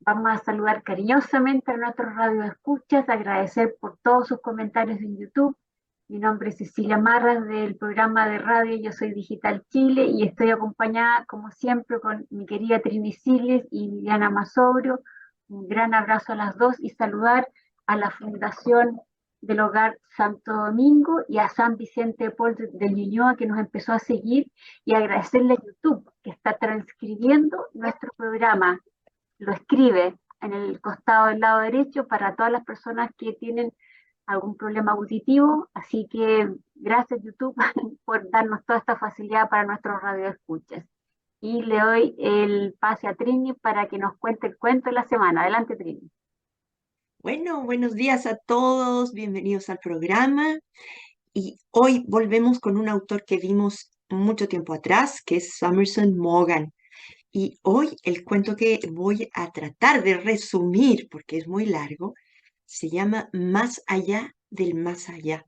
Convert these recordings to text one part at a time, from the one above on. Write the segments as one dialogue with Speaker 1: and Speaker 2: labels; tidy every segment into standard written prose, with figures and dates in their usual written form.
Speaker 1: Vamos a saludar cariñosamente a nuestros radioescuchas, agradecer por todos sus comentarios en YouTube. Mi nombre es Cecilia Marras del programa de radio Yo Soy Digital Chile y estoy acompañada, como siempre, con mi querida Trini Siles y Viviana Masobrio. Un gran abrazo a las dos y saludar a la Fundación del Hogar Santo Domingo y a San Vicente de Paul de Ñuñoa, que nos empezó a seguir, y agradecerle a YouTube que está transcribiendo nuestro programa, lo escribe en el costado del lado derecho para todas las personas que tienen algún problema auditivo. Así que gracias YouTube por darnos toda esta facilidad para nuestros radioescuchas. Y le doy el pase a Trini para que nos cuente el cuento de la semana. Adelante, Trini.
Speaker 2: Bueno, buenos días a todos, bienvenidos al programa. Y hoy volvemos con un autor que vimos mucho tiempo atrás, que es Summerson Maugham. Y hoy el cuento que voy a tratar de resumir, porque es muy largo, se llama Más allá del más allá.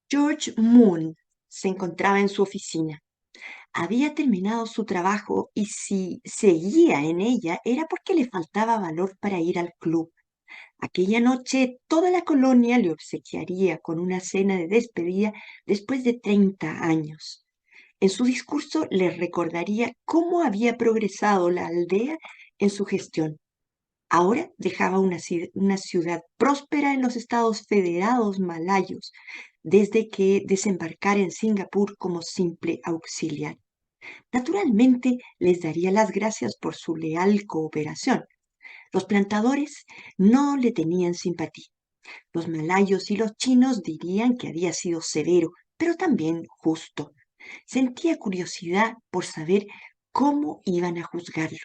Speaker 2: George Moon se encontraba en su oficina. Había terminado su trabajo y si seguía en ella era porque le faltaba valor para ir al club. Aquella noche toda la colonia le obsequiaría con una cena de despedida después de 30 años. En su discurso les recordaría cómo había progresado la aldea en su gestión. Ahora dejaba una ciudad próspera en los Estados Federados Malayos desde que desembarcara en Singapur como simple auxiliar. Naturalmente les daría las gracias por su leal cooperación. Los plantadores no le tenían simpatía. Los malayos y los chinos dirían que había sido severo, pero también justo. Sentía curiosidad por saber cómo iban a juzgarlo.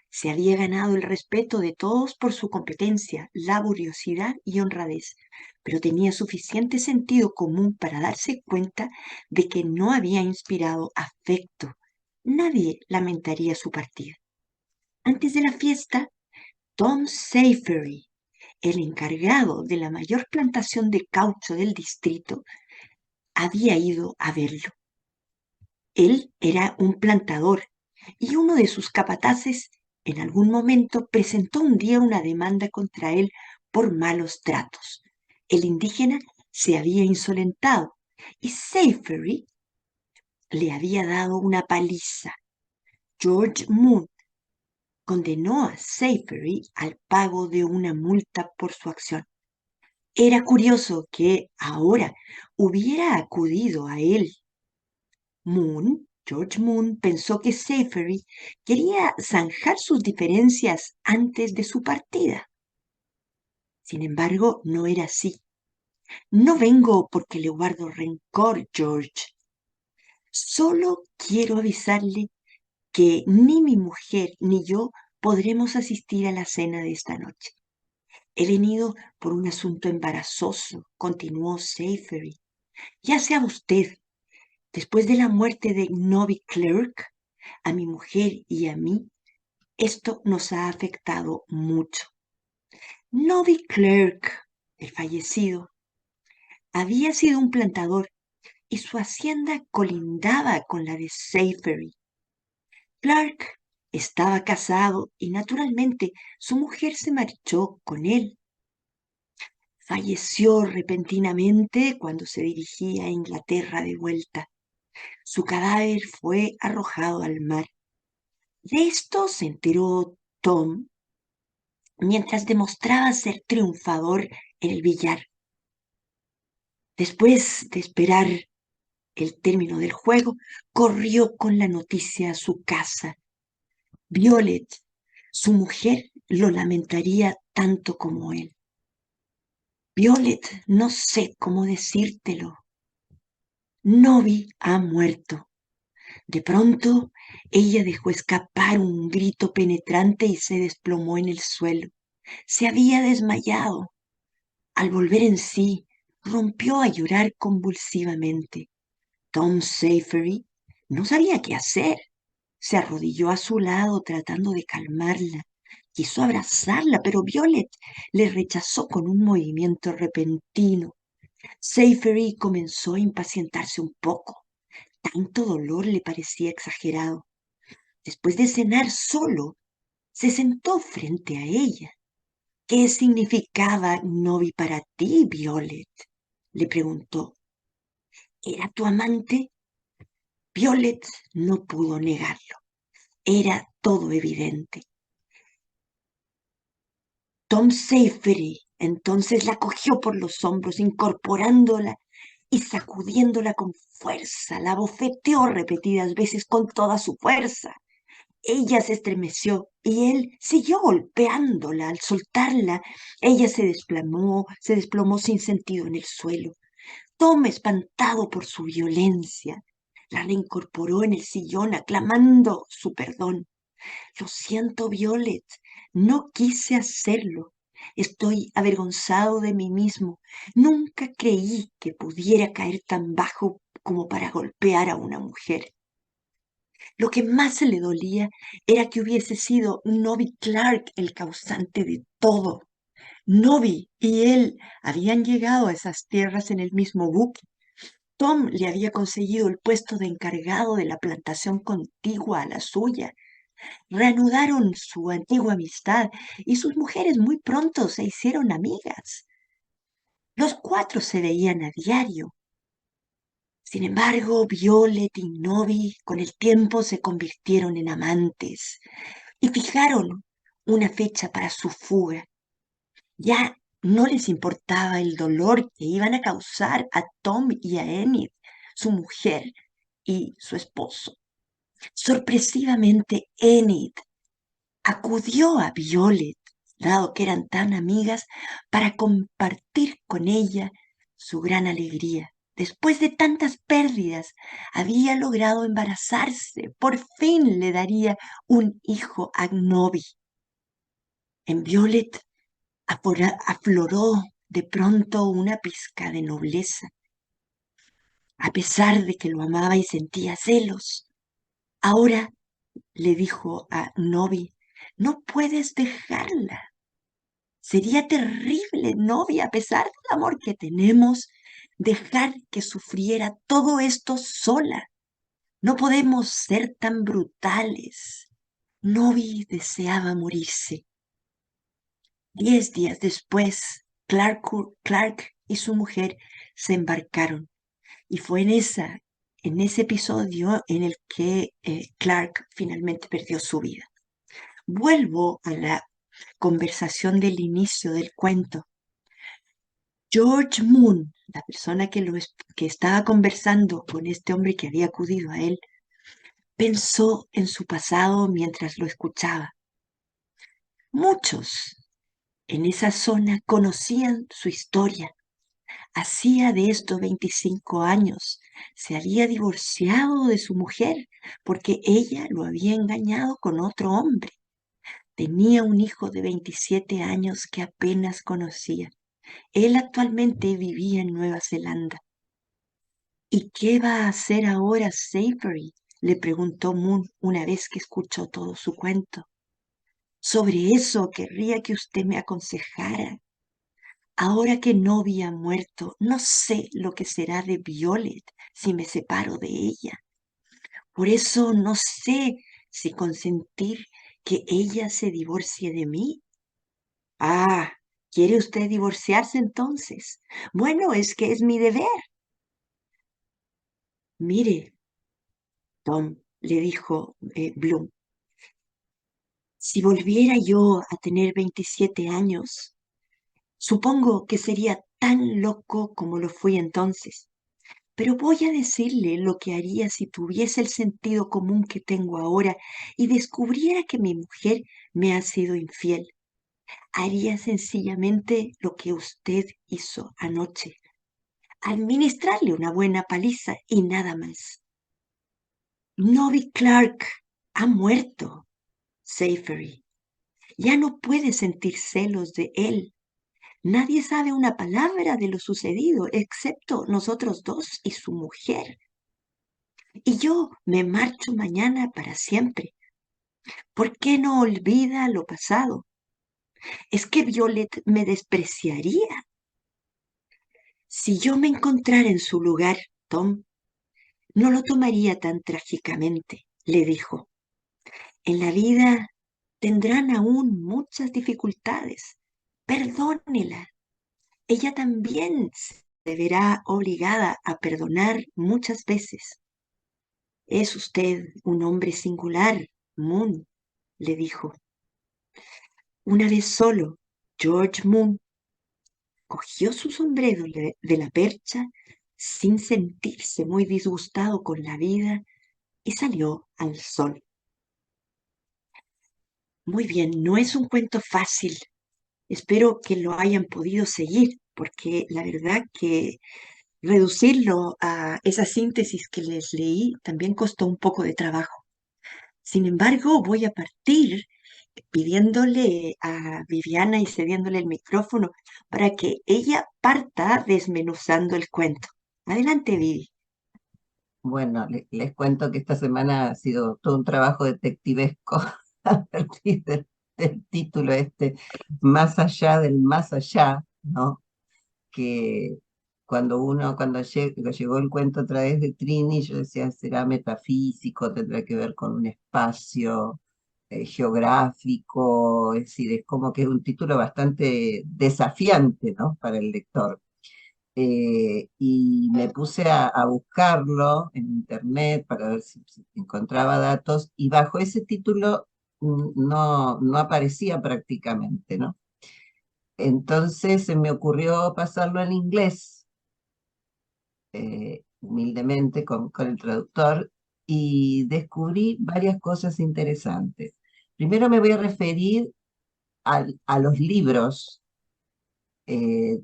Speaker 2: Se había ganado el respeto de todos por su competencia, laboriosidad y honradez, pero tenía suficiente sentido común para darse cuenta de que no había inspirado afecto. Nadie lamentaría su partida. Antes de la fiesta, Tom Safery, el encargado de la mayor plantación de caucho del distrito, había ido a verlo. Él era un plantador y uno de sus capataces en algún momento presentó un día una demanda contra él por malos tratos. El indígena se había insolentado y Safery le había dado una paliza. George Moon condenó a Safery al pago de una multa por su acción. Era curioso que ahora hubiera acudido a él. George Moon, pensó que Safery quería zanjar sus diferencias antes de su partida. Sin embargo, no era así. No vengo porque le guardo rencor, George. Solo quiero avisarle que ni mi mujer ni yo podremos asistir a la cena de esta noche. He venido por un asunto embarazoso, continuó Safery. Ya sea usted, después de la muerte de Novi Clerk, a mi mujer y a mí, esto nos ha afectado mucho. Novi Clerk, el fallecido, había sido un plantador y su hacienda colindaba con la de Safery. Clark estaba casado y naturalmente su mujer se marchó con él. Falleció repentinamente cuando se dirigía a Inglaterra de vuelta. Su cadáver fue arrojado al mar. De esto se enteró Tom mientras demostraba ser triunfador en el billar. Después de esperar el término del juego, corrió con la noticia a su casa. Violet, su mujer, lo lamentaría tanto como él. Violet, no sé cómo decírtelo. Novi ha muerto. De pronto, ella dejó escapar un grito penetrante y se desplomó en el suelo. Se había desmayado. Al volver en sí, rompió a llorar convulsivamente. Tom Safery no sabía qué hacer. Se arrodilló a su lado tratando de calmarla. Quiso abrazarla, pero Violet le rechazó con un movimiento repentino. Safery comenzó a impacientarse un poco. Tanto dolor le parecía exagerado. Después de cenar solo, Se sentó frente a ella. ¿Qué significaba Novi para ti, Violet? Le preguntó. ¿Era tu amante? Violet no pudo negarlo. Era todo evidente. Tom Safety entonces la cogió por los hombros, incorporándola y sacudiéndola con fuerza. La bofeteó repetidas veces con toda su fuerza. Ella se estremeció y él siguió golpeándola. Al soltarla, ella se desplomó sin sentido en el suelo. Tom, espantado por su violencia, la reincorporó en el sillón, aclamando su perdón. Lo siento, Violet, no quise hacerlo. Estoy avergonzado de mí mismo. Nunca creí que pudiera caer tan bajo como para golpear a una mujer. Lo que más se le dolía era que hubiese sido Novi Clark el causante de todo. Novi y él habían llegado a esas tierras en el mismo buque. Tom le había conseguido el puesto de encargado de la plantación contigua a la suya. Reanudaron su antigua amistad y sus mujeres muy pronto se hicieron amigas. Los cuatro se veían a diario. Sin embargo, Violet y Novi con el tiempo se convirtieron en amantes y fijaron una fecha para su fuga. Ya no les importaba el dolor que iban a causar a Tom y a Enid, su mujer y su esposo. Sorpresivamente, Enid acudió a Violet, dado que eran tan amigas, para compartir con ella su gran alegría. Después de tantas pérdidas, había logrado embarazarse. Por fin le daría un hijo a Novi. En Violet afloró de pronto una pizca de nobleza. A pesar de que lo amaba y sentía celos, ahora le dijo a Novi, no puedes dejarla. Sería terrible, novia, a pesar del amor que tenemos, dejar que sufriera todo esto sola. No podemos ser tan brutales. Novi deseaba morirse. 10 días después, Clark y su mujer se embarcaron. Y fue en ese episodio en el que Clark finalmente perdió su vida. Vuelvo a la conversación del inicio del cuento. George Moon, la persona que estaba conversando con este hombre que había acudido a él, pensó en su pasado mientras lo escuchaba. Muchos en esa zona conocían su historia. Hacía de estos 25 años se había divorciado de su mujer porque ella lo había engañado con otro hombre. Tenía un hijo de 27 años que apenas conocía. Él actualmente vivía en Nueva Zelanda. ¿Y qué va a hacer ahora Savory? Le preguntó Moon una vez que escuchó todo su cuento. Sobre eso querría que usted me aconsejara. Ahora que Novia ha muerto, no sé lo que será de Violet si me separo de ella. Por eso no sé si consentir que ella se divorcie de mí. Ah, ¿quiere usted divorciarse entonces? Bueno, es que es mi deber. Mire, Tom, le dijo Bloom, si volviera yo a tener 27 años, supongo que sería tan loco como lo fui entonces. Pero voy a decirle lo que haría si tuviese el sentido común que tengo ahora y descubriera que mi mujer me ha sido infiel. Haría sencillamente lo que usted hizo anoche, administrarle una buena paliza y nada más. Novi Clark ha muerto, Savory. Ya no puede sentir celos de él. Nadie sabe una palabra de lo sucedido, excepto nosotros dos y su mujer. Y yo me marcho mañana para siempre. ¿Por qué no olvida lo pasado? ¿Es que Violet me despreciaría? Si yo me encontrara en su lugar, Tom, no lo tomaría tan trágicamente, le dijo. En la vida tendrán aún muchas dificultades. Perdónela. Ella también se verá obligada a perdonar muchas veces. Es usted un hombre singular, Moon, le dijo. Una vez solo, George Moon cogió su sombrero de la percha sin sentirse muy disgustado con la vida y salió al sol. Muy bien, no es un cuento fácil. Espero que lo hayan podido seguir, porque la verdad que reducirlo a esa síntesis que les leí también costó un poco de trabajo. Sin embargo, voy a partir pidiéndole a Viviana y cediéndole el micrófono para que ella parta desmenuzando el cuento. Adelante, Vivi.
Speaker 3: Bueno, les cuento que esta semana ha sido todo un trabajo detectivesco a partir del título este, Más allá del más allá, ¿no? Que cuando llegó el cuento a través de Trini, yo decía, será metafísico, tendrá que ver con un espacio geográfico, es decir, es como que es un título bastante desafiante, ¿no? Para el lector. Y me puse a buscarlo en internet para ver si encontraba datos, y bajo ese título no aparecía prácticamente, ¿no? Entonces se me ocurrió pasarlo en inglés, humildemente con el traductor, y descubrí varias cosas interesantes. Primero me voy a referir a los libros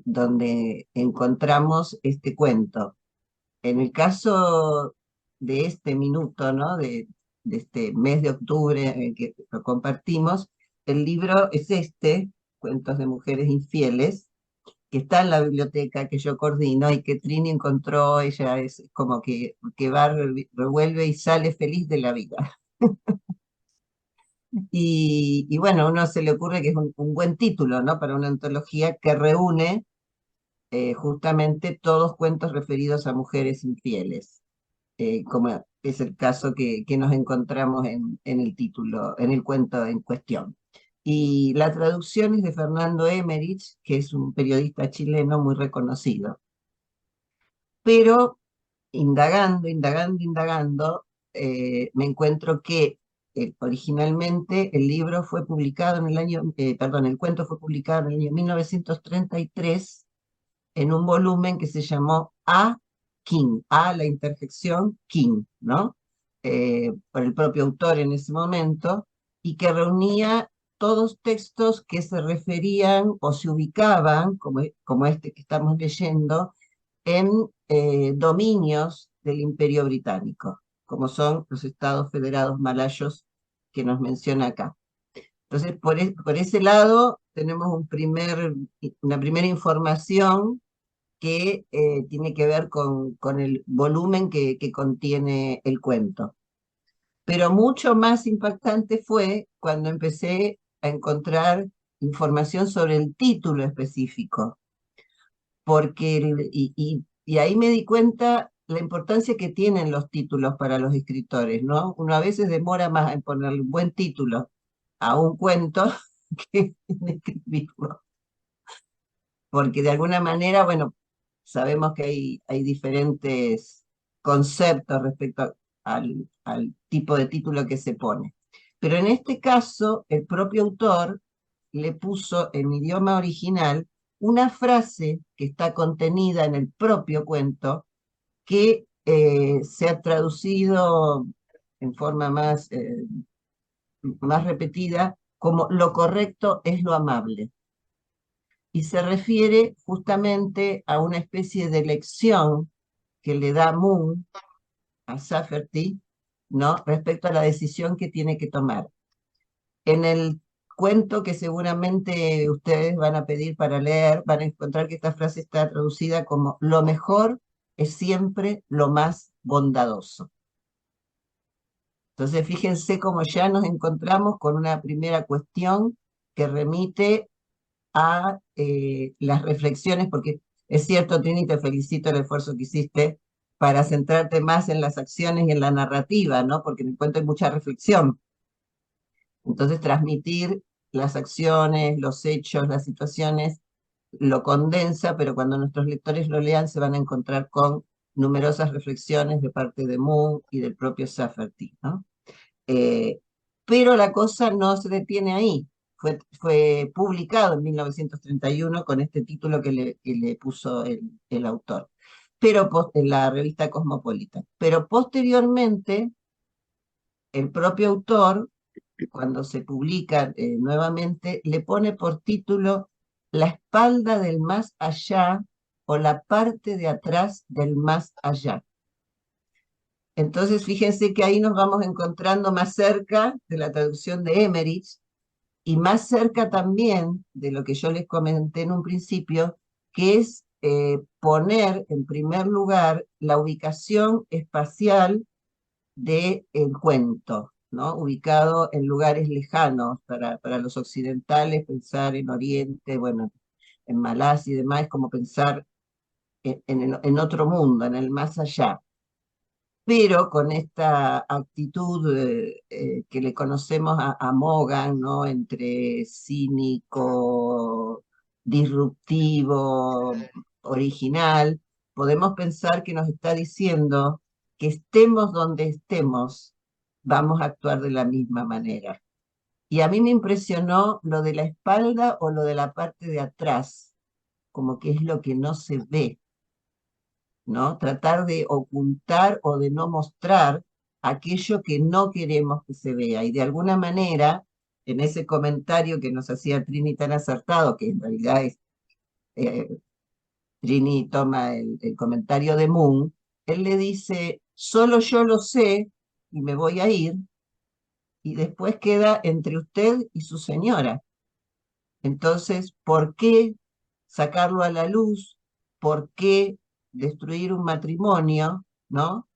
Speaker 3: donde encontramos este cuento. En el caso de este minuto, ¿no? De este mes de octubre en que lo compartimos, el libro es este, Cuentos de Mujeres Infieles, que está en la biblioteca que yo coordino y que Trini encontró. Ella es como que va, revuelve y sale feliz de la vida. Y bueno, a uno se le ocurre que es un buen título, ¿no? Para una antología que reúne justamente todos cuentos referidos a mujeres infieles, como es el caso que nos encontramos en el título, en el cuento en cuestión. Y la traducción es de Fernando Emmerich, que es un periodista chileno muy reconocido. Pero indagando, me encuentro que originalmente el libro fue publicado en el año, perdón, el cuento fue publicado en el año 1933 en un volumen que se llamó A. King, A, la interjección King, ¿no? Por el propio autor en ese momento, y que reunía todos textos que se referían o se ubicaban, como este que estamos leyendo, en dominios del Imperio Británico, como son los Estados Federados Malayos que nos menciona acá. Entonces, por ese lado, tenemos una primera información que tiene que ver con el volumen que contiene el cuento. Pero mucho más impactante fue cuando empecé a encontrar información sobre el título específico, porque y ahí me di cuenta la importancia que tienen los títulos para los escritores, ¿no? Uno a veces demora más en ponerle un buen título a un cuento que en escribirlo, porque de alguna manera, bueno, sabemos que hay diferentes conceptos respecto al tipo de título que se pone. Pero en este caso, el propio autor le puso en idioma original una frase que está contenida en el propio cuento, que se ha traducido en forma más repetida como lo correcto es lo amable, y se refiere justamente a una especie de lección que le da Moon a Safety, ¿no? Respecto a la decisión que tiene que tomar. En el cuento que seguramente ustedes van a pedir para leer, van a encontrar que esta frase está traducida como lo mejor es siempre lo más bondadoso. Entonces, fíjense cómo ya nos encontramos con una primera cuestión que remite a las reflexiones, porque es cierto, Trini, te felicito el esfuerzo que hiciste para centrarte más en las acciones y en la narrativa, ¿no? Porque en el cuento hay mucha reflexión. Entonces transmitir las acciones, los hechos, las situaciones, lo condensa, pero cuando nuestros lectores lo lean se van a encontrar con numerosas reflexiones de parte de Moon y del propio Safferty, ¿no? Eh, pero la cosa no se detiene ahí. Fue publicado en 1931 con este título que le puso el autor, pero en la revista Cosmopolita. Pero posteriormente, el propio autor, cuando se publica nuevamente, le pone por título La espalda del más allá o la parte de atrás del más allá. Entonces, fíjense que ahí nos vamos encontrando más cerca de la traducción de Emmerich y más cerca también de lo que yo les comenté en un principio, que es poner en primer lugar la ubicación espacial del cuento, ¿no? Ubicado en lugares lejanos para los occidentales, pensar en Oriente, bueno, en Malasia y demás, es como pensar en otro mundo, en el más allá, pero con esta actitud que le conocemos a Mogan, ¿no? Entre cínico, disruptivo, original, podemos pensar que nos está diciendo que estemos donde estemos, vamos a actuar de la misma manera. Y a mí me impresionó lo de la espalda o lo de la parte de atrás, como que es lo que no se ve, ¿no? Tratar de ocultar o de no mostrar aquello que no queremos que se vea. Y de alguna manera, en ese comentario que nos hacía Trini tan acertado, que en realidad es, eh, Trini toma el comentario de Moon, él le dice, solo yo lo sé y me voy a ir, y después queda entre usted y su señora. Entonces, ¿por qué sacarlo a la luz? ¿Por qué destruir un matrimonio? ¿No?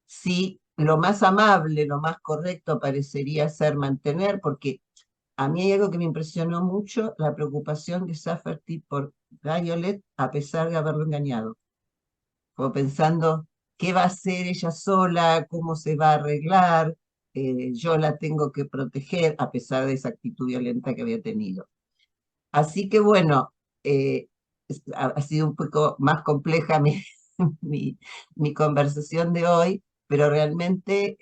Speaker 3: Si lo más amable, lo más correcto parecería ser mantener, porque a mí hay algo que me impresionó mucho, la preocupación de Safferty por Violet a pesar de haberlo engañado. Como pensando, ¿qué va a hacer ella sola? ¿Cómo se va a arreglar? Yo la tengo que proteger a pesar de esa actitud violenta que había tenido. Así que bueno, ha sido un poco más compleja mi, mi conversación de hoy, pero realmente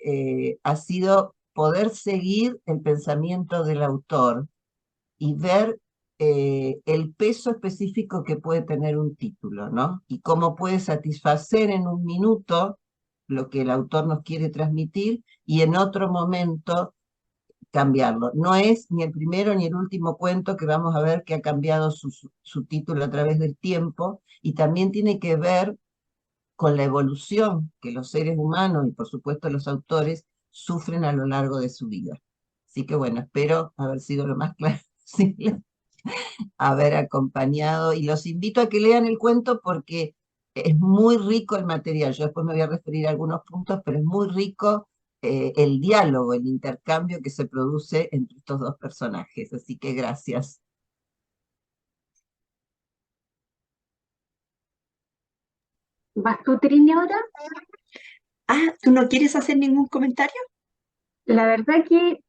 Speaker 3: ha sido poder seguir el pensamiento del autor y ver el peso específico que puede tener un título, ¿no? Y cómo puede satisfacer en un minuto lo que el autor nos quiere transmitir y en otro momento cambiarlo. No es ni el primero ni el último cuento que vamos a ver que ha cambiado su título a través del tiempo y también tiene que ver con la evolución que los seres humanos y por supuesto los autores sufren a lo largo de su vida. Así que bueno, espero haber sido lo más claro posible, haber acompañado y los invito a que lean el cuento porque es muy rico el material. Yo después me voy a referir a algunos puntos, pero es muy rico el diálogo, el intercambio que se produce entre estos dos personajes. Así que gracias.
Speaker 1: ¿Vas tú, Trini, ahora?
Speaker 2: Ah, ¿tú no quieres hacer ningún comentario?
Speaker 1: La verdad que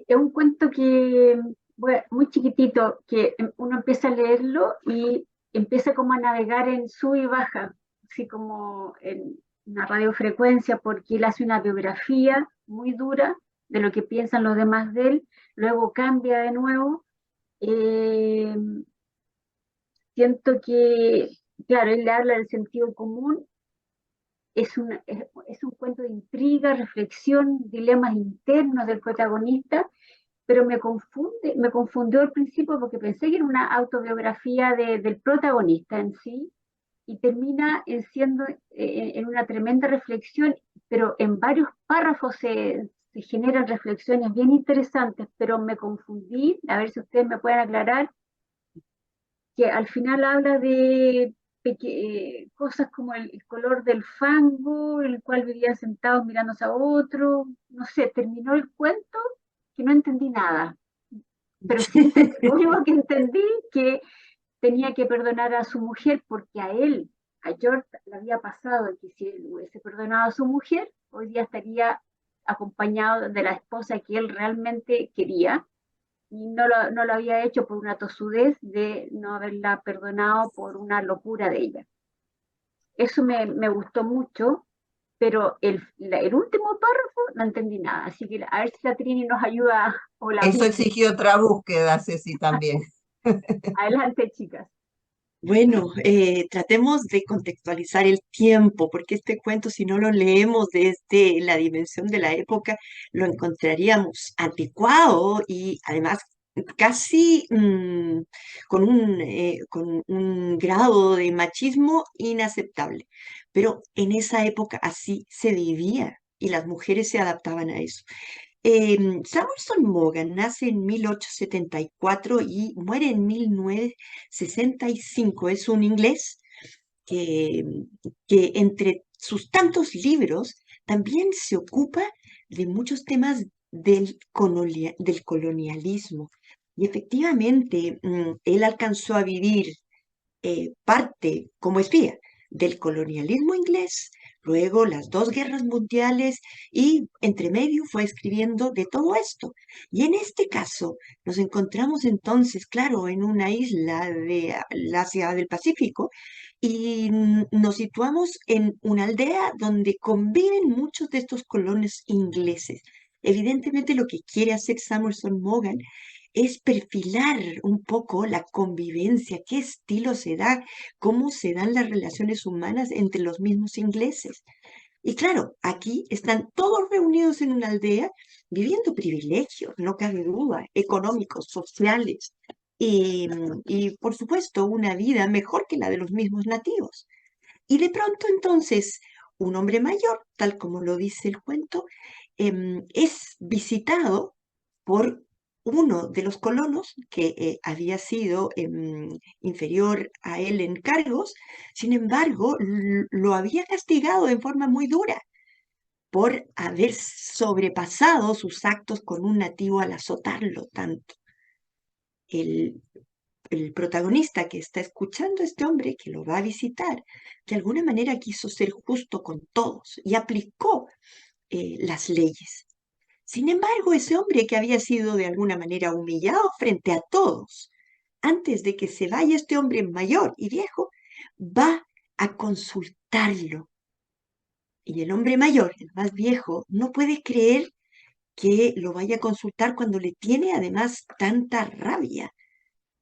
Speaker 1: es un cuento que, bueno, muy chiquitito, que uno empieza a leerlo y empieza como a navegar en sub y baja, así como en una radiofrecuencia, porque él hace una biografía muy dura de lo que piensan los demás de él, luego cambia de nuevo. Eh, Siento que, claro, él le habla del sentido común, es un cuento de intriga, reflexión, dilemas internos del protagonista, pero me confundió al principio porque pensé que era una autobiografía del protagonista en sí, y termina siendo en una tremenda reflexión, pero en varios párrafos se generan reflexiones bien interesantes, pero me confundí, a ver si ustedes me pueden aclarar, que al final habla de cosas como el color del fango, el cual vivían sentados mirándose a otro, no sé, terminó el cuento que no entendí nada, pero sí, lo único que entendí que tenía que perdonar a su mujer porque a él, a George, le había pasado que si él hubiese perdonado a su mujer, hoy día estaría acompañado de la esposa que él realmente quería y no lo había hecho por una tosudez de no haberla perdonado por una locura de ella. Eso me gustó mucho, pero el último párrafo no entendí nada, así que a ver si la Trini nos ayuda o la
Speaker 3: Eso
Speaker 1: Vicky.
Speaker 3: exigió otra búsqueda, Ceci, también.
Speaker 1: Adelante, chicas.
Speaker 2: Bueno, tratemos de contextualizar el tiempo, porque este cuento, si no lo leemos desde la dimensión de la época, lo encontraríamos anticuado y además casi con un grado de machismo inaceptable. Pero en esa época así se vivía y las mujeres se adaptaban a eso. Samuelson Mogan nace en 1874 y muere en 1965. Es un inglés que, que entre sus tantos libros también se ocupa de muchos temas del colonialismo. Y efectivamente, él alcanzó a vivir parte como espía del colonialismo inglés, luego las dos guerras mundiales y entre medio fue escribiendo de todo esto. Y en este caso nos encontramos entonces, claro, en una isla de Asia del Pacífico y nos situamos en una aldea donde conviven muchos de estos colonos ingleses. Evidentemente lo que quiere hacer Samuelson Mogan es perfilar un poco la convivencia, qué estilo se da, cómo se dan las relaciones humanas entre los mismos ingleses. Y claro, aquí están todos reunidos en una aldea, viviendo privilegios, no cabe duda, económicos, sociales, y por supuesto una vida mejor que la de los mismos nativos. Y de pronto entonces un hombre mayor, tal como lo dice el cuento, es visitado por uno de los colonos que había sido inferior a él en cargos. Sin embargo, lo había castigado en forma muy dura por haber sobrepasado sus actos con un nativo al azotarlo tanto. El, el protagonista que está escuchando a este hombre que lo va a visitar, de alguna manera quiso ser justo con todos y aplicó las leyes. Sin embargo, ese hombre que había sido de alguna manera humillado frente a todos, antes de que se vaya este hombre mayor y viejo, va a consultarlo. Y el hombre mayor, el más viejo, no puede creer que lo vaya a consultar cuando le tiene además tanta rabia.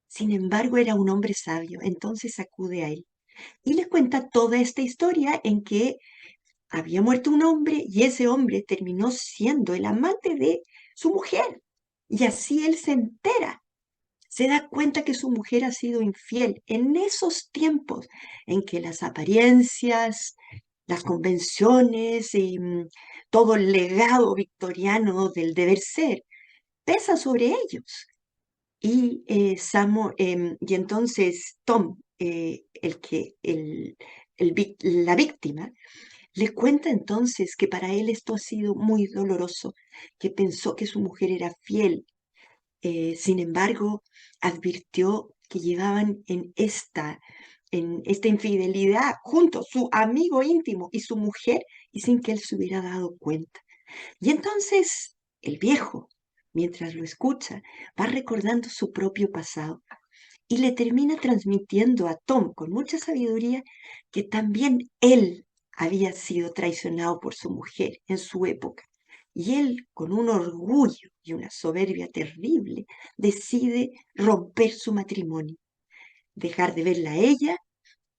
Speaker 2: Sin embargo, era un hombre sabio, entonces acude a él y le cuenta toda esta historia en que había muerto un hombre y ese hombre terminó siendo el amante de su mujer. Y así él se entera, se da cuenta que su mujer ha sido infiel en esos tiempos en que las apariencias, las convenciones y todo el legado victoriano del deber ser pesa sobre ellos. Y entonces Tom, la víctima, le cuenta entonces que para él esto ha sido muy doloroso, que pensó que su mujer era fiel. Sin embargo, advirtió que llevaban en esta infidelidad juntos, su amigo íntimo y su mujer, y sin que él se hubiera dado cuenta. Y entonces el viejo, mientras lo escucha, va recordando su propio pasado y le termina transmitiendo a Tom con mucha sabiduría que también él había sido traicionado por su mujer en su época. Y él, con un orgullo y una soberbia terrible, decide romper su matrimonio, dejar de verla a ella.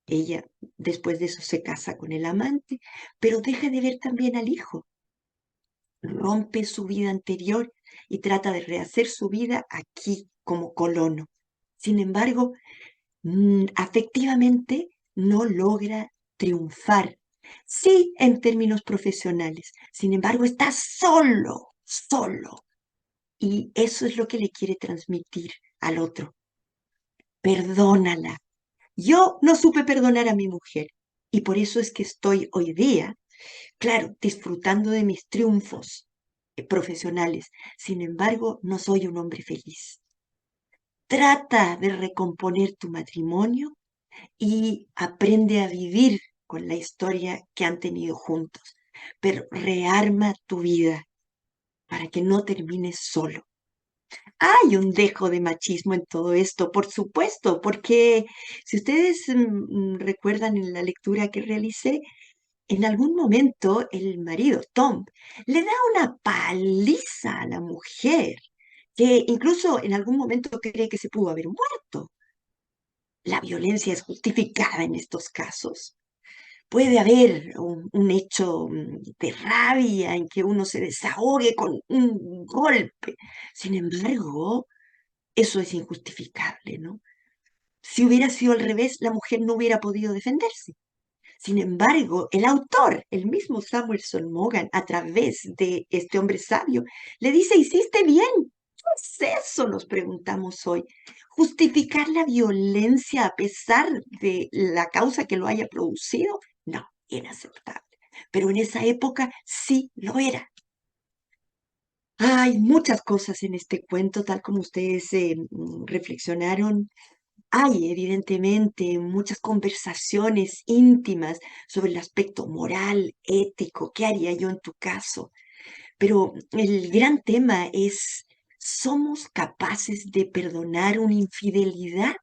Speaker 2: Ella después de eso se casa con el amante, pero deja de ver también al hijo. Rompe su vida anterior y trata de rehacer su vida aquí como colono. Sin embargo, afectivamente no logra triunfar. Sí, en términos profesionales. Sin embargo, está solo, solo. Y eso es lo que le quiere transmitir al otro. Perdónala. Yo no supe perdonar a mi mujer. Y por eso es que estoy hoy día, claro, disfrutando de mis triunfos profesionales. Sin embargo, no soy un hombre feliz. Trata de recomponer tu matrimonio y aprende a vivir con la historia que han tenido juntos, pero rearma tu vida para que no termine solo. Hay un dejo de machismo en todo esto, por supuesto, porque si ustedes recuerdan en la lectura que realicé, en algún momento el marido, Tom, le da una paliza a la mujer, que incluso en algún momento cree que se pudo haber muerto. La violencia es justificada en estos casos. Puede haber un hecho de rabia en que uno se desahogue con un golpe. Sin embargo, eso es injustificable, ¿no? Si hubiera sido al revés, la mujer no hubiera podido defenderse. Sin embargo, el autor, el mismo Samuelson Mogan, a través de este hombre sabio, le dice, hiciste bien. ¿Qué es eso? Nos preguntamos hoy. ¿Justificar la violencia a pesar de la causa que lo haya producido? No, inaceptable. Pero en esa época sí lo era. Hay muchas cosas en este cuento, tal como ustedes reflexionaron. Hay evidentemente muchas conversaciones íntimas sobre el aspecto moral, ético, qué haría yo en tu caso, pero el gran tema es, ¿somos capaces de perdonar una infidelidad?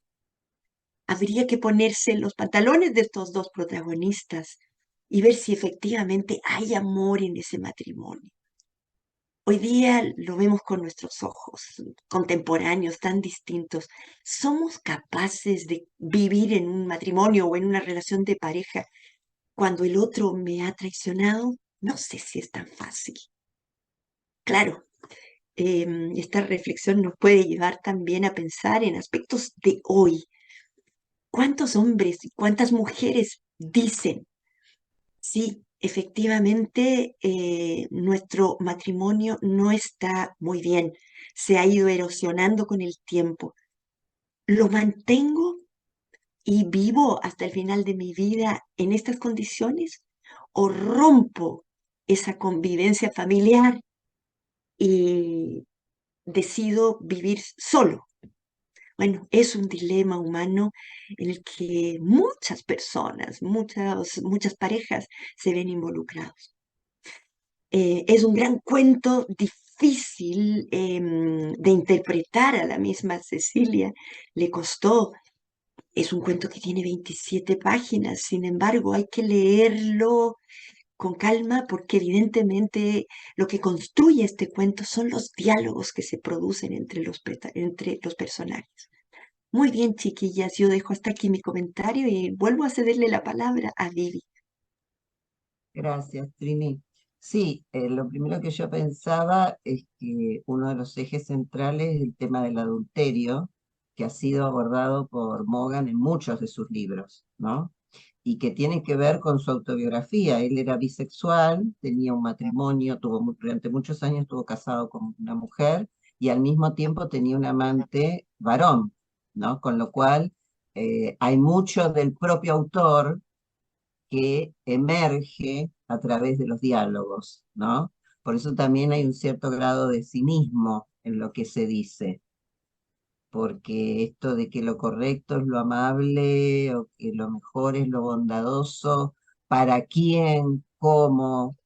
Speaker 2: Habría que ponerse en los pantalones de estos dos protagonistas y ver si efectivamente hay amor en ese matrimonio. Hoy día lo vemos con nuestros ojos contemporáneos tan distintos. ¿Somos capaces de vivir en un matrimonio o en una relación de pareja cuando el otro me ha traicionado? No sé si es tan fácil. Claro, esta reflexión nos puede llevar también a pensar en aspectos de hoy. ¿Cuántos hombres y cuántas mujeres dicen, sí, efectivamente, nuestro matrimonio no está muy bien, se ha ido erosionando con el tiempo? ¿Lo mantengo y vivo hasta el final de mi vida en estas condiciones? ¿O rompo esa convivencia familiar y decido vivir solo? Bueno, es un dilema humano en el que muchas personas, muchas parejas se ven involucrados. Es un gran cuento difícil de interpretar a la misma Cecilia. Le costó, es un cuento que tiene 27 páginas, sin embargo, hay que leerlo con calma porque evidentemente lo que construye este cuento son los diálogos que se producen entre los personajes. Muy bien, chiquillas, yo dejo hasta aquí mi comentario y vuelvo a cederle la palabra a Vivi.
Speaker 3: Gracias, Trini. Sí, lo primero que yo pensaba es que uno de los ejes centrales es el tema del adulterio, que ha sido abordado por Morgan en muchos de sus libros, ¿no? Y que tiene que ver con su autobiografía. Él era bisexual, tenía un matrimonio, durante muchos años estuvo casado con una mujer y al mismo tiempo tenía un amante varón, ¿no? Con lo cual hay mucho del propio autor que emerge a través de los diálogos, ¿no? Por eso también hay un cierto grado de cinismo en lo que se dice, porque esto de que lo correcto es lo amable o que lo mejor es lo bondadoso, ¿para quién? ¿Cómo?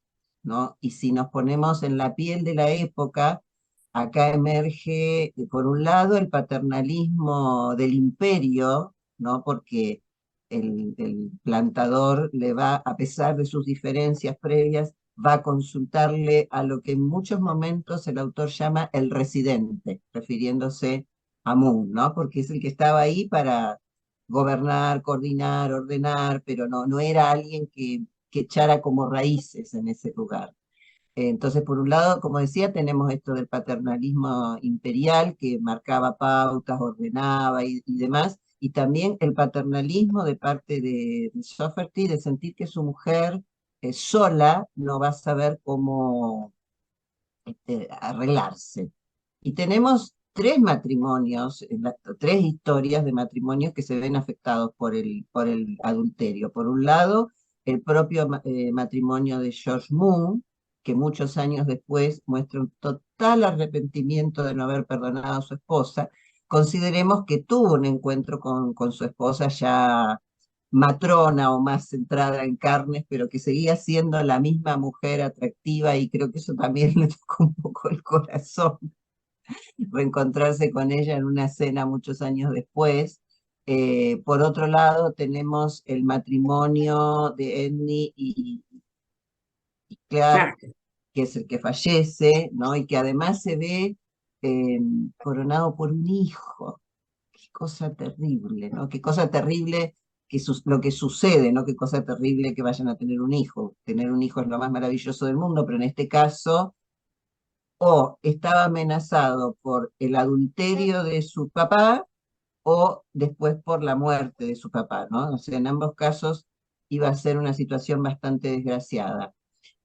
Speaker 3: ¿No? Y si nos ponemos en la piel de la época, acá emerge, por un lado, el paternalismo del imperio, ¿no? Porque el plantador le va, a pesar de sus diferencias previas, va a consultarle a lo que en muchos momentos el autor llama el residente, refiriéndose a Moon, ¿no? Porque es el que estaba ahí para gobernar, coordinar, ordenar, pero no era alguien que echara como raíces en ese lugar. Entonces, por un lado, como decía, tenemos esto del paternalismo imperial que marcaba pautas, ordenaba y demás, y también el paternalismo de parte de Soferty de sentir que su mujer sola no va a saber cómo arreglarse. Y tenemos tres matrimonios, tres historias de matrimonios que se ven afectados por el adulterio. Por un lado, el propio matrimonio de George Moon, que muchos años después muestra un total arrepentimiento de no haber perdonado a su esposa. Consideremos que tuvo un encuentro con su esposa ya matrona o más centrada en carnes, pero que seguía siendo la misma mujer atractiva y creo que eso también le tocó un poco el corazón reencontrarse con ella en una cena muchos años después. Por otro lado, tenemos el matrimonio de Edney y Clark,
Speaker 2: Claro.
Speaker 3: que es el que fallece, ¿no? Y que además se ve coronado por un hijo. Qué cosa terrible, ¿no? Qué cosa terrible lo que sucede, ¿no? Qué cosa terrible que vayan a tener un hijo. Tener un hijo es lo más maravilloso del mundo, pero en este caso, o estaba amenazado por el adulterio de su papá, o después por la muerte de su papá, ¿no? O sea, en ambos casos iba a ser una situación bastante desgraciada.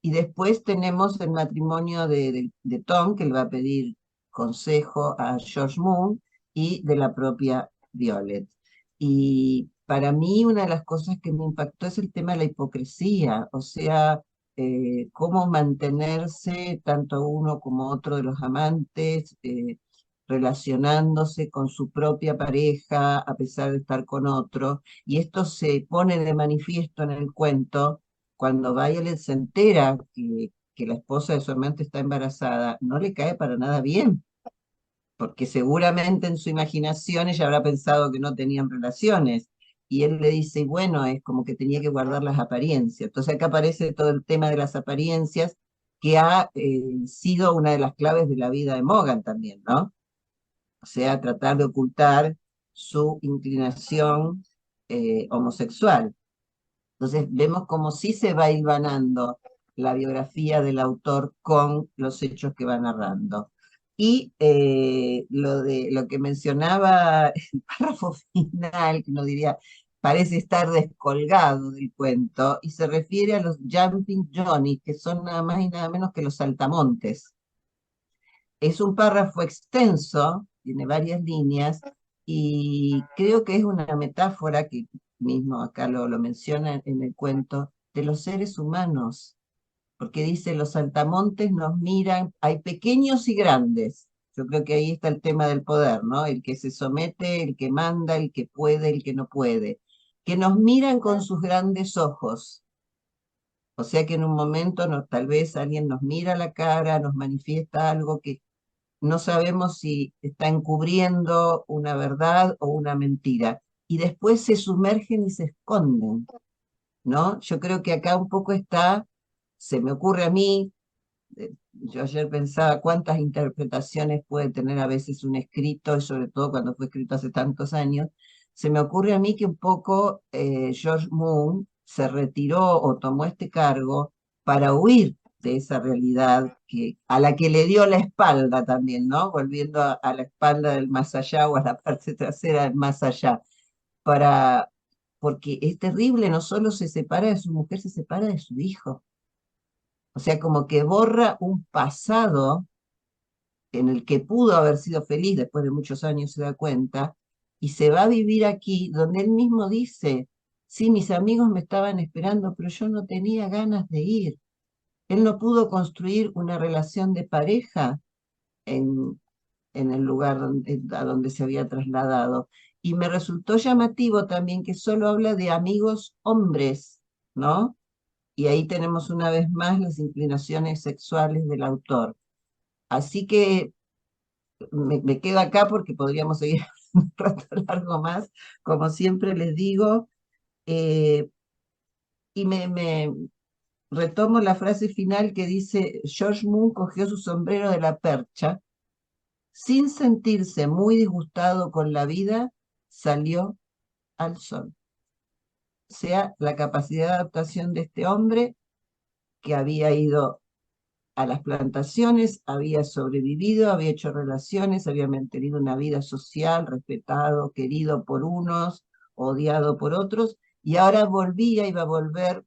Speaker 3: Y después tenemos el matrimonio de Tom, que le va a pedir consejo a George Moon, y de la propia Violet. Y para mí una de las cosas que me impactó es el tema de la hipocresía, o sea, cómo mantenerse tanto uno como otro de los amantes, relacionándose con su propia pareja a pesar de estar con otro. Y esto se pone de manifiesto en el cuento cuando Violet se entera que la esposa de su amante está embarazada. No le cae para nada bien, porque seguramente en su imaginación ella habrá pensado que no tenían relaciones. Y él le dice, y bueno, es como que tenía que guardar las apariencias. Entonces acá aparece todo el tema de las apariencias, que ha sido una de las claves de la vida de Morgan también, ¿no? O sea, tratar de ocultar su inclinación homosexual. Entonces vemos como sí se va hilvanando la biografía del autor con los hechos que va narrando. Y lo que mencionaba el párrafo final, que no diría, parece estar descolgado del cuento, y se refiere a los Jumping Johnny, que son nada más y nada menos que los saltamontes. Es un párrafo extenso, tiene varias líneas, y creo que es una metáfora que mismo acá lo menciona en el cuento, de los seres humanos, porque dice, los saltamontes nos miran, hay pequeños y grandes. Yo creo que ahí está el tema del poder, ¿no? El que se somete, el que manda, el que puede, el que no puede, que nos miran con sus grandes ojos. O sea que en un momento tal vez alguien nos mira a la cara, nos manifiesta algo que no sabemos si está encubriendo una verdad o una mentira. Y después se sumergen y se esconden, ¿no? Yo creo que acá un poco está, se me ocurre a mí, yo ayer pensaba cuántas interpretaciones puede tener a veces un escrito, y sobre todo cuando fue escrito hace tantos años, se me ocurre a mí que un poco George Moon se retiró o tomó este cargo para huir de esa realidad a la que le dio la espalda también, ¿no? Volviendo a la espalda del más allá o a la parte trasera del más allá, para, porque es terrible, no solo se separa de su mujer, se separa de su hijo. O sea, como que borra un pasado en el que pudo haber sido feliz, después de muchos años se da cuenta, y se va a vivir aquí, donde él mismo dice, sí, mis amigos me estaban esperando, pero yo no tenía ganas de ir. Él no pudo construir una relación de pareja en, en el lugar a donde se había trasladado. Y me resultó llamativo también que solo habla de amigos hombres, ¿no? Y ahí tenemos una vez más las inclinaciones sexuales del autor. Así que me quedo acá porque podríamos seguir un rato largo más, como siempre les digo, eh, y me retomo la frase final que dice, George Moon cogió su sombrero de la percha, sin sentirse muy disgustado con la vida, salió al sol. O sea, la capacidad de adaptación de este hombre que había ido a las plantaciones, había sobrevivido, había hecho relaciones, había mantenido una vida social, respetado, querido por unos, odiado por otros, y ahora iba a volver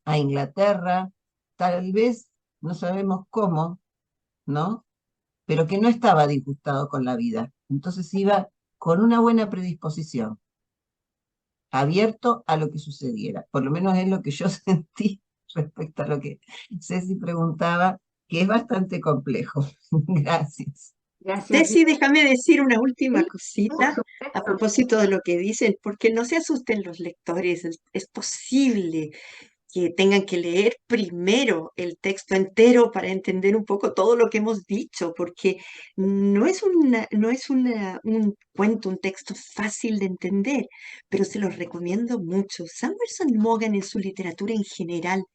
Speaker 3: a Inglaterra, tal vez, no sabemos cómo, ¿no? Pero que no estaba disgustado con la vida. Entonces iba con una buena predisposición, abierto a lo que sucediera. Por lo menos es lo que yo sentí respecto a lo que Ceci preguntaba, que es bastante complejo. Gracias.
Speaker 1: Gracias,
Speaker 2: Ceci, déjame decir una última
Speaker 1: Vicky. Por
Speaker 2: cosita a
Speaker 1: supuesto.
Speaker 2: propósito de lo que dicen, porque no se asusten los lectores, es posible que tengan que leer primero el texto entero para entender un poco todo lo que hemos dicho, porque no es un cuento, un texto fácil de entender, pero se los recomiendo mucho. Summerson Maugham en su literatura en general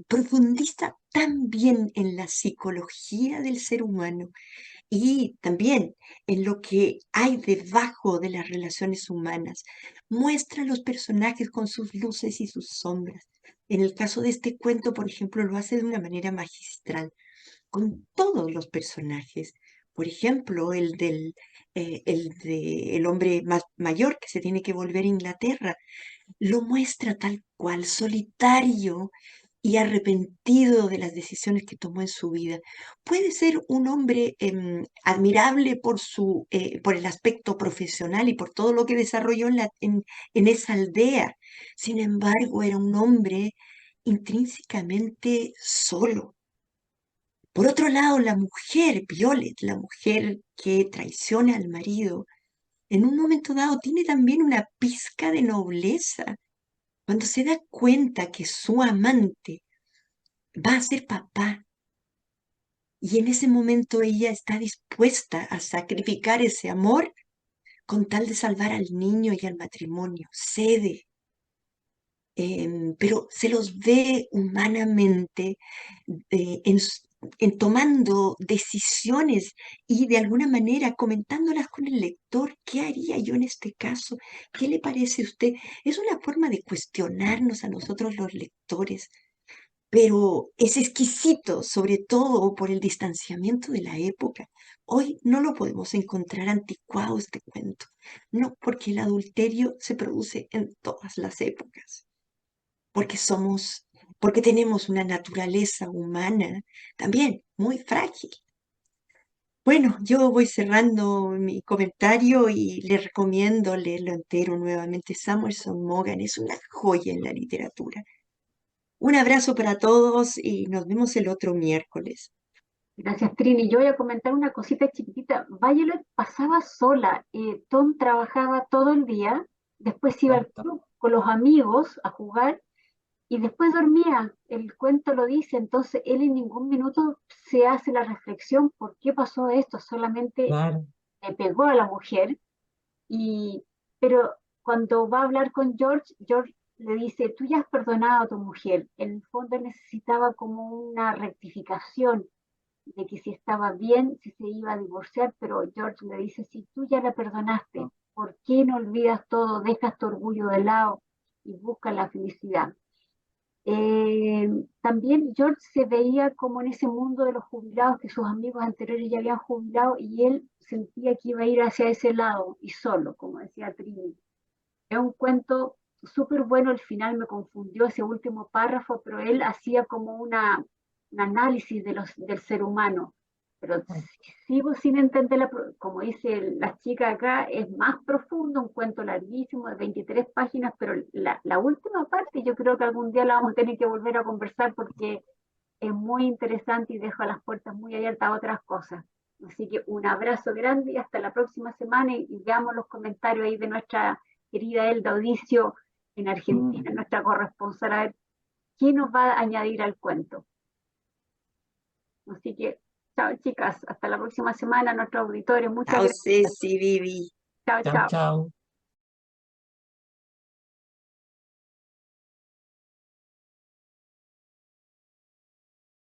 Speaker 2: profundiza también en la psicología del ser humano y también en lo que hay debajo de las relaciones humanas. Muestra a los personajes con sus luces y sus sombras. En el caso de este cuento, por ejemplo, lo hace de una manera magistral, con todos los personajes. Por ejemplo, el hombre más mayor que se tiene que volver a Inglaterra, lo muestra tal cual, solitario y arrepentido de las decisiones que tomó en su vida. Puede ser un hombre admirable por el aspecto profesional y por todo lo que desarrolló en esa aldea. Sin embargo, era un hombre intrínsecamente solo. Por otro lado, la mujer, Violet, la mujer que traiciona al marido, en un momento dado tiene también una pizca de nobleza cuando se da cuenta que su amante va a ser papá y en ese momento ella está dispuesta a sacrificar ese amor con tal de salvar al niño y al matrimonio, cede, pero se los ve humanamente en tomando decisiones y de alguna manera comentándolas con el lector. ¿Qué haría yo en este caso? ¿Qué le parece a usted? Es una forma de cuestionarnos a nosotros los lectores, pero es exquisito, sobre todo por el distanciamiento de la época. Hoy no lo podemos encontrar anticuado este cuento, no, porque el adulterio se produce en todas las épocas, porque porque tenemos una naturaleza humana también muy frágil. Bueno, yo voy cerrando mi comentario y le recomiendo leerlo entero nuevamente. Samuelson Maugham es una joya en la literatura. Un abrazo para todos y nos vemos el otro miércoles.
Speaker 1: Gracias, Trini. Yo voy a comentar una cosita chiquitita. Violet pasaba sola. Tom trabajaba todo el día, después iba al
Speaker 3: Exacto.
Speaker 1: club con los amigos a jugar y después dormía. El cuento lo dice, entonces él en ningún minuto se hace la reflexión por qué pasó esto, solamente
Speaker 3: Claro.
Speaker 1: le pegó a la mujer. Y, pero cuando va a hablar con George, George le dice, tú ya has perdonado a tu mujer. En el fondo él necesitaba como una rectificación de que si estaba bien, si se iba a divorciar, pero George le dice, si tú ya la perdonaste, ¿por qué no olvidas todo, dejas tu orgullo de lado y buscas la felicidad? También George se veía como en ese mundo de los jubilados, que sus amigos anteriores ya habían jubilado y él sentía que iba a ir hacia ese lado y solo, como decía Trini. Es un cuento súper bueno, al final me confundió ese último párrafo, pero él hacía como un análisis del ser humano. Pero sigo sin entender, como dice la chica acá, es más profundo, un cuento larguísimo de 23 páginas, pero la última parte yo creo que algún día la vamos a tener que volver a conversar porque es muy interesante y deja las puertas muy abiertas a otras cosas. Así que un abrazo grande y hasta la próxima semana y veamos los comentarios ahí de nuestra querida Elda Audicio en
Speaker 3: Mm.
Speaker 1: Argentina, nuestra corresponsal, a ver qué nos va a añadir al cuento. Así que, chao chicas, hasta la próxima semana, nuestros auditores, muchas
Speaker 2: Chao,
Speaker 1: gracias.
Speaker 2: Ceci, Vivi.
Speaker 1: Chao,
Speaker 3: Chao,
Speaker 1: chao.
Speaker 3: chao.